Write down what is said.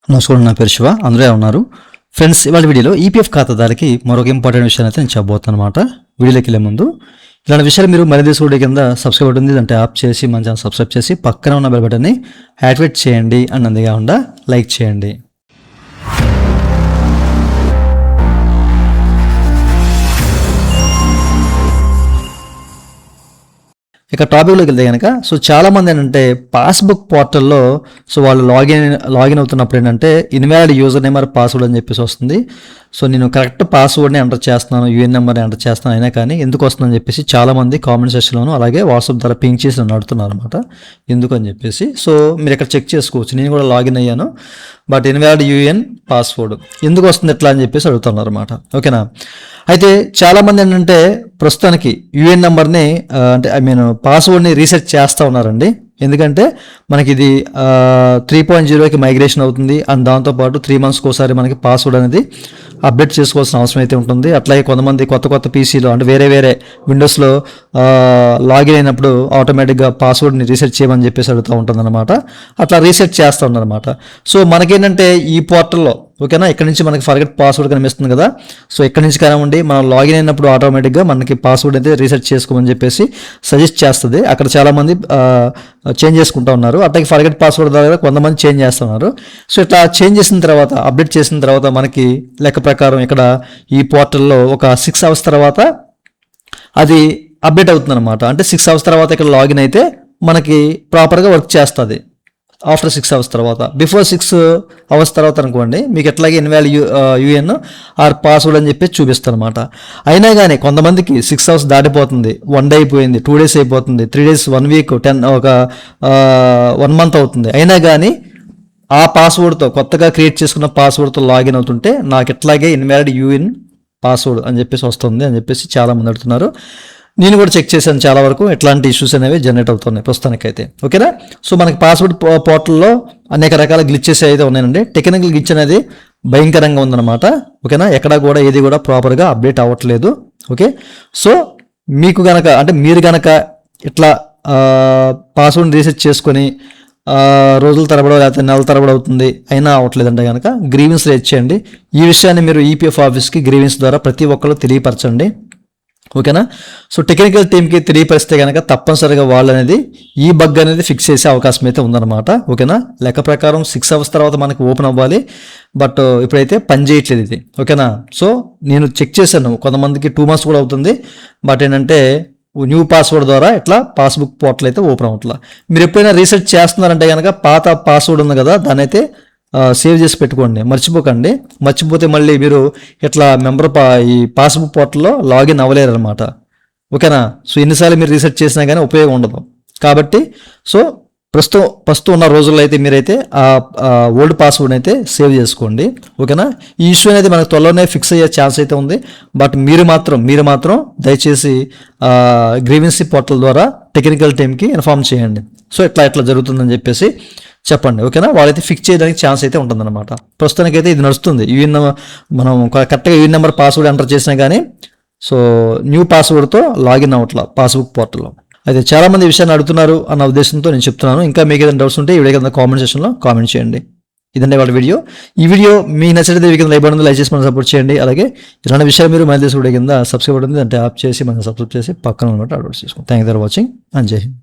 నమస్కారం, నా పేరు శివ. అందరూ ఉన్నారు ఫ్రెండ్స్. ఇవాళ వీడియోలో ఈపీఎఫ్ ఖాతాదారులకి మరొక ఇంపార్టెంట్ విషయాన్ని అయితే నేను చెప్పబోతున్నాను అనమాట. వీడియోకి వెళ్ళే ముందు ఇలాంటి విషయాలు మీరు మరింత వీడియో కింద సబ్స్క్రైబ్ ఉంటుంది అంటే యాప్ చేసి మన ఛానల్ సబ్స్క్రైబ్ చేసి పక్కన ఉన్న బెల్ బటన్ని యాక్టివేట్ చేయండి అన్నది కాకుండా లైక్ చేయండి. ఇక టాపిక్లోకి వెళ్తే కనుక చాలామంది ఏంటంటే పాస్బుక్ పోర్టల్లో వాళ్ళు లాగిన్ అవుతున్నప్పుడు ఏంటంటే invalid user name or password అని చెప్పేసి వస్తుంది. నేను కరెక్ట్ పాస్వర్డ్ని ఎంటర్ చేస్తున్నాను, యూఎన్ నెంబర్ని ఎంటర్ చేస్తున్నాను, అయినా కానీ ఎందుకు వస్తుందని చెప్పేసి చాలామంది కామెంట్ సెక్షన్లోను అలాగే వాట్సాప్ ద్వారా పింక్ చేసి నన్ను అడుగుతున్నారు అనమాట. ఎందుకు అని చెప్పేసి మీరు ఇక్కడ చెక్ చేసుకోవచ్చు. నేను కూడా లాగిన్ అయ్యాను, బట్ ఇన్వాలిడ్ యూఎన్ పాస్వర్డ్ ఎందుకు వస్తుంది ఎట్లా అని చెప్పేసి అడుగుతున్నారు అనమాట. ఓకేనా. అయితే చాలామంది ఏంటంటే ప్రస్తుతానికి యూఎన్ నెంబర్ని పాస్వర్డ్ని రీసెట్ చేస్తూ ఉన్నారండి. ఎందుకంటే మనకి ఇది 3.0కి మైగ్రేషన్ అవుతుంది అండ్ దాంతోపాటు 3 monthsకి ఒకసారి మనకి పాస్వర్డ్ అనేది అప్డేట్ చేసుకోవాల్సిన అవసరం అయితే ఉంటుంది. అట్లాగే కొంతమంది కొత్త పీసీలో అంటే వేరే విండోస్లో లాగిన్ అయినప్పుడు ఆటోమేటిక్గా పాస్వర్డ్ని రీసెట్ చేయమని చెప్పేసి అడుగుతూ ఉంటుంది అనమాట. అట్లా రీసెట్ చేస్తూ ఉన్నారన్నమాట. మనకేంటంటే ఈ పోర్టల్లో ఓకేనా, ఇక్కడ నుంచి మనకి ఫర్గెట్ పాస్వర్డ్ కనిపిస్తుంది కదా. ఇక్కడ నుంచి కానివ్వండి మనం లాగిన్ అయినప్పుడు ఆటోమేటిక్గా మనకి పాస్వర్డ్ అయితే రీసెట్ చేసుకోమని చెప్పేసి సజెస్ట్ చేస్తుంది. అక్కడ చాలామంది చేంజ్ చేసుకుంటూ ఉన్నారు. అట్లాగే ఫర్గెట్ పాస్వర్డ్ ద్వారా కొంతమంది చేంజ్ చేస్తున్నారు. ఇట్లా చేంజ్ చేసిన తర్వాత అప్డేట్ చేసిన తర్వాత మనకి లెక్క ప్రకారం ఇక్కడ ఈ పోర్టల్లో ఒక 6 hours తర్వాత అది అప్డేట్ అవుతుంది అనమాట. అంటే 6 hours తర్వాత ఇక్కడ లాగిన్ అయితే మనకి ప్రాపర్గా వర్క్ చేస్తుంది. ఆఫ్టర్ 6 hours తర్వాత, బిఫోర్ 6 hours తర్వాత అనుకోండి మీకు ఎట్లాగే ఇన్వాలిడ్ యూఎన్ ఆర్ పాస్వర్డ్ అని చెప్పి చూపిస్తాను అనమాట. అయినా కానీ కొంతమందికి 6 hours దాటిపోతుంది, 1 day అయిపోయింది, 2 days అయిపోతుంది, 3 days, 1 week, 1 month అవుతుంది. అయినా కానీ ఆ పాస్వర్డ్తో కొత్తగా క్రియేట్ చేసుకున్న పాస్వర్డ్తో లాగిన్ అవుతుంటే నాకు ఎట్లాగే ఇన్వాలిడ్ యూఎన్ పాస్వర్డ్ అని చెప్పేసి వస్తుంది అని చెప్పేసి చాలామంది అడుగుతున్నారు. నేను కూడా చెక్ చేశాను, చాలా వరకు ఎట్లాంటి ఇష్యూస్ అనేవి జనరేట్ అవుతున్నాయి ప్రస్తుతానికైతే. ఓకేనా. మనకి పాస్వర్డ్ పోర్టల్లో అనేక రకాల గ్లిచెస్ అయితే ఉన్నాయండి. టెక్నికల్ గ్లిచ్ అనేది భయంకరంగా ఉందన్నమాట. ఓకేనా. ఎక్కడా కూడా ఏది కూడా ప్రాపర్గా అప్డేట్ అవ్వట్లేదు. ఓకే. మీకు గనక అంటే మీరు గనక ఇట్లా పాస్వర్డ్ రీసెట్ చేసుకొని రోజుల తరబడి లేకపోతే నెలల తరబడి అవుతుంది అయినా అవ్వట్లేదంటే కనుక గ్రీవెన్స్ రేజ్ చేయండి. ఈ విషయాన్ని మీరు ఈపీఎఫ్ ఆఫీస్కి గ్రీవెన్స్ ద్వారా ప్రతి ఒక్కరు తెలియపరచండి. ఓకేనా. టెక్నికల్ టీమ్కి తెలియపరిస్తే కనుక తప్పనిసరిగా వాళ్ళు అనేది ఈ బగ్ అనేది ఫిక్స్ చేసే అవకాశం అయితే ఉందన్నమాట. ఓకేనా. లెక్క ప్రకారం 6 hours తర్వాత మనకి ఓపెన్ అవ్వాలి, బట్ ఇప్పుడైతే పని చేయట్లేదు ఇది. ఓకేనా. నేను చెక్ చేశాను, కొంతమందికి 2 months కూడా అవుతుంది, బట్ ఏంటంటే న్యూ పాస్వర్డ్ ద్వారా ఇట్లా పాస్బుక్ పోర్టల్ అయితే ఓపెన్ అవుట్లా. మీరు ఎప్పుడైనా రీసెర్చ్ చేస్తున్నారంటే కనుక పాత పాస్వర్డ్ ఉంది కదా దాన్ని అయితే సేవ్ చేసి పెట్టుకోండి, మర్చిపోకండి. మర్చిపోతే మళ్ళీ మీరు ఇట్లా ఈ పాస్బుక్ పోర్టల్లో లాగిన్ అవ్వలేరు అనమాట. ఓకేనా. ఎన్నిసార్లు మీరు రీసెర్చ్ చేసినా కానీ ఉపయోగం ఉండదు. కాబట్టి ప్రస్తుతం ఉన్న రోజుల్లో అయితే మీరైతే ఆ ఓల్డ్ పాస్వర్డ్ అయితే సేవ్ చేసుకోండి. ఓకేనా. ఈ ఇష్యూ అనేది మనకు త్వరలోనే ఫిక్స్ అయ్యే ఛాన్స్ అయితే ఉంది, బట్ మీరు మాత్రం దయచేసి గ్రీవెన్సీ పోర్టల్ ద్వారా టెక్నికల్ టీమ్కి ఇన్ఫార్మ్ చేయండి. ఇట్లా జరుగుతుందని చెప్పేసి చెప్పండి. ఓకేనా. వాళ్ళైతే ఫిక్స్ చేయడానికి ఛాన్స్ అయితే ఉంటుందన్నమాట. ప్రస్తుతానికైతే ఇది నడుస్తుంది. మనం కరెక్ట్గా యూఎన్ నెంబర్ పాస్వర్డ్ ఎంటర్ చేసినా కానీ న్యూ పాస్వర్డ్తో లాగిన్ అవ్వట్లా పాస్బుక్ పోర్టల్లో. అయితే చాలామంది విషయాన్ని అడుగుతున్నారు అన్న ఉద్దేశంతో నేను చెప్తున్నాను. ఇంకా మీకు ఏదైనా డౌట్స్ ఉంటే ఈ వీడియో కింద కామెంట్ సెక్షన్లో కామెంట్ చేయండి. ఇదండి వాళ్ళ వీడియో. ఈ వీడియో మీకు నచ్చితే వీడియో కింద లైక్ బటన్ లైక్ చేసి మనం సపోర్ట్ చేయండి. అలాగే ఇలాంటి విషయాలు మీరు మన దేశ వీడియో కింద సబ్స్క్రైబ్ ఉంటుంది అంటే యాప్ చేసి మనం సబ్స్క్రైబ్ చేసి పక్కన ఉన్నట్టు అప్డేట్ చేసుకోండి. Thank you for watching and జై హింద్.